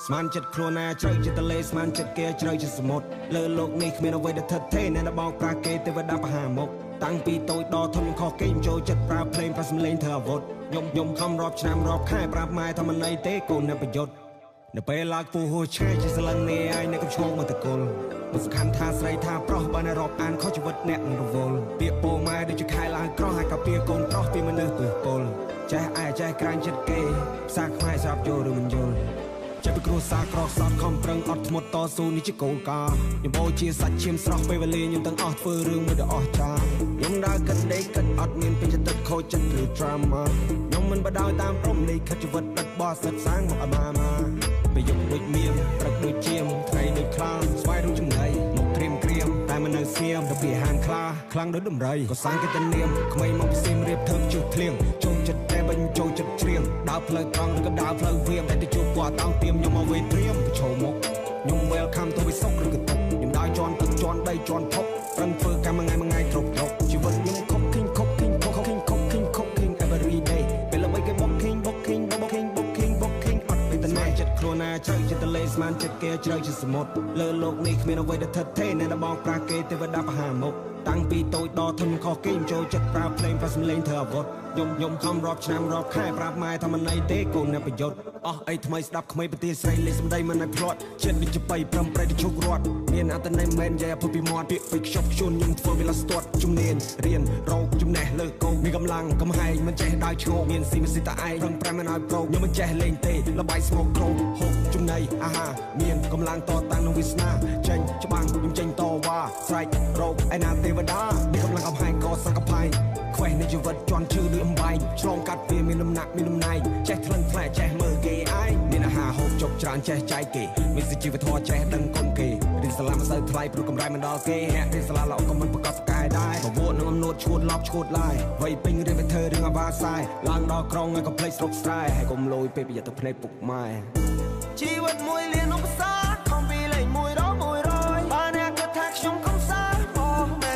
ស្មានចិត្តខ្លួនណាជ្រៅចិត្តទលេស្មានចិត្តគេជ្រៅចិត្តសមុទ្រលើលោកនេះគ្មានអ្វីដែលថិតថេរអ្នកបោកប្រាស់គេទេវតាបហាមុខតាំងពីតូចដល់ធំខុសគេចូលចិត្តប្រើភ្លេងប្រសំលេងធ្វើអាវុធខ្ញុំខំរាប់ឆ្នាំរាប់ខែប្រាប់ម៉ែថាមិនអីទេកូនអ្នកប្រយុទ្ធនៅពេលឡើងពូហួឆ្ងាយជាស្លឹងនេះឯងអ្នកកំឈោងមកតកុលមិនសំខាន់ថាស្រីថាប្រុសបើនៅរាប់អានខុសជីវិតអ្នកនឹងរវល់ពាក្យពោម៉ែដូចជាខែឡើងក្រោះហើយក៏ពាក្យកូនប្រុសពីមនុស្សពឹសពលចេះឯចេះក្រាញ់ចិត្តគេផ្សារខ្មែរស្រាប់យល់ឬមិនយល់ចាប់ពីគ្រួសារក្រសត់ខំប្រឹងអត់ធ្មត់តស៊ូនេះជាគោលការណ៍ខ្ញុំបោជាសាច់ឈាមស្រស់ពេលវេលាខ្ញុំទាំងអស់ធ្វើរឿងមួយដ៏អស្ចារ្យខ្ញុំដើរគិតដេកគិតអត់មានពេញចិត្តខូចចិត្តឬ drama ខ្ញុំមិនបដ ாய் តាមព្រំលិខិតជីវិតដិតបោះសិតសាងមកអាមាពេលយប់ដូចមៀមព្រឹកដូចជាមថ្ងៃដូចខ្លាស្វាយដូចចំណៃមកក្រៀមតែមិននៅស្ងៀមទៅពីហានខ្លាខ្លាំងដូចដំរីក៏សាំងគេទៅនាមក្មេងមកពីសៀមរៀបធ្វើជុះធ្លៀងចូលចិត្តតែបាញ់ចូលចិត្តច្រៀងដើរផ្លូវត្រង់ឬក៏ដើរផ្លូវវាមតែទៅជួបគាត់តោងទៀមខ្ញុំមកវេត្រៀមប្រឈមមុខខ្ញុំ welcome ទៅវិសុខឬក៏ទុកខ្ញុំដើរជន់ទឹកជន់ដីជន់ភពប្រឹងធ្វើកម្មថ្ងៃគ្រប់ជីវិតខ្ញុំខុបខិញ every day ពេលល្បីគេបុកខិញអត់ពេលតែចិត្តខ្លួនណាជ្រៅចិត្តទលេស្មានចិត្តគេជ្រៅជាសមុទ្រលើលោកនេះគ្មានអ្វីដែលថិតថេរអ្នកបោកប្រាស់គេទេវតាបហាមុខតាំងពីតូចដល់ធំខុសគេចូលចិត្តប្រើភ្លេងប្រសំលេងធ្វើអាវុធខ្ញុំខំរាប់ឆ្នាំរាប់ខែប្រាប់ម៉ែថាមិនអីទេកូនអ្នកប្រយុទ្ធអស់អីថ្មីស្ដាប់ក្មេងប្រទេសស្រីលេខសម្ដីមិនឲ្យភ្លាត់ចិត្តដូចជាបៃប្រំប្រៃទៅជុករត់មានអត្តន័យមិនយ៉ាពុពីមាត់ពាក្យពេចខ្ជប់ខ្ជួនខ្ញុំធ្វើវាឡាស្ទាត់ជំនាញរៀនរោគចំណេះលើកោមានកម្លាំងកំហែងមិនចេះដើរឈ្ងោកមានស៊ីមិនស៊ីតាឯងរឹងប្រាំមិនឲ្យប្រោកខ្ញុំមិនចេះលេងទេលបាយស្មោកក្រោកហូបចំណីអាហារមានកម្លាំងតតាំងនឹងវាសនាចេញច្បាំងខ្ញុំចេញតវ៉ាស្រែករោគឯណាទេវតាមានកម្លាំងកំហែងក៏សង្កផៃខ្វេះនៃជីវិតជន់ឈឺដូចអំបែងឆ្លងកាត់វាមានដំណាក់មានដំណែងចេះថ្លឹងថ្លែចេះមើលគេឯងមានអាហារហូបចុកច្រើនចេះចែកគេមានសុជីវធម៌ចេះដឹងគុំគេរៀនសាលាមិនសូវថ្លៃព្រោះកម្រៃមិនដល់គេហាក់រៀនសាលាល្អក៏មិនប្រកបកាយដែរប្រវត្តិនឹងអំនួតឈួតឡប់ឈួតឡាយវ័យពេញរៀនទៅធ្វើរឿងអាវ៉ាសាយឡើងដល់ក្រុងហើយកុំភ្លេចស្រុកស្រែហើយកុំលយពេលប្រយ័ត្នទៅភ្នែកពុកម៉ែជីវិតមួយលានឧបសគ្គខំពីលេខ100បើអ្នកគិតថាខ្ញុំកំសាអូម៉ែ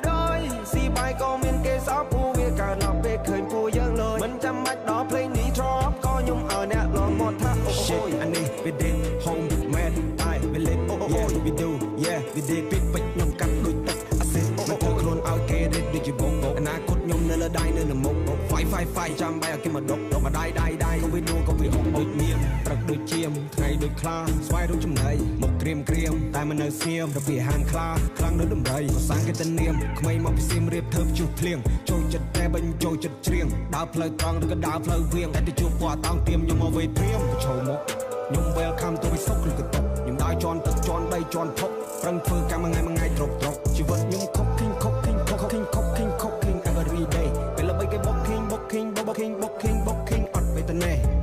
100ស៊ីបាយក៏មានគេសោកពូវាកើតឡប់ពេលឃើញពូយើងលើមិនចាំបាច់ដល់ភ្លេងនេះទ្របក៏ខ្ញុំឲ្យអ្នកលងមកថាអូយអានេះ we did home made I we let yeah we do yeah we did ពីពេចខ្ញុំកាត់ដូចទឹកអាសេមិនធ្វើខ្លួនឲ្យគេរេដូចជាបោកអនាគតខ្ញុំនៅលើដៃនៅនឹងមុខ fight ចាំបាយឲ្យគេមកដុកមកដៃក៏វានួក៏វាអុកដូចមានព្រឹកដូចជាមថ្ងៃដូចខ្លាស្វាយដូចចំណៃមកក្រៀមតែមិននៅស្ងៀមទៅពីហានខ្លាខ្លាំងដូចដំរីក៏សាំងគេទៅនាមក្មេងមកពីសៀមរៀបធ្វើជុះធ្លៀងចូលចិត្តតែបាញ់ចូលចិត្តច្រៀងដើរផ្លូវត្រង់ឬក៏ដើរផ្លូវវាងតែទៅជួបគាត់តោងទៀមខ្ញុំមកវេត្រៀមប្រឈមមុខខ្ញុំ welcome ទៅវិសុខឬក៏ទុកខ្ញុំដើរជន់ទឹកជន់ដីជន់ភពប្រឹងធ្វើកម្មថ្ងៃគ្រប់ជីវិតខ្ញុំខុបខិញ every day ពេលល្បីគេបុកខិញអត់ពេលតែណែ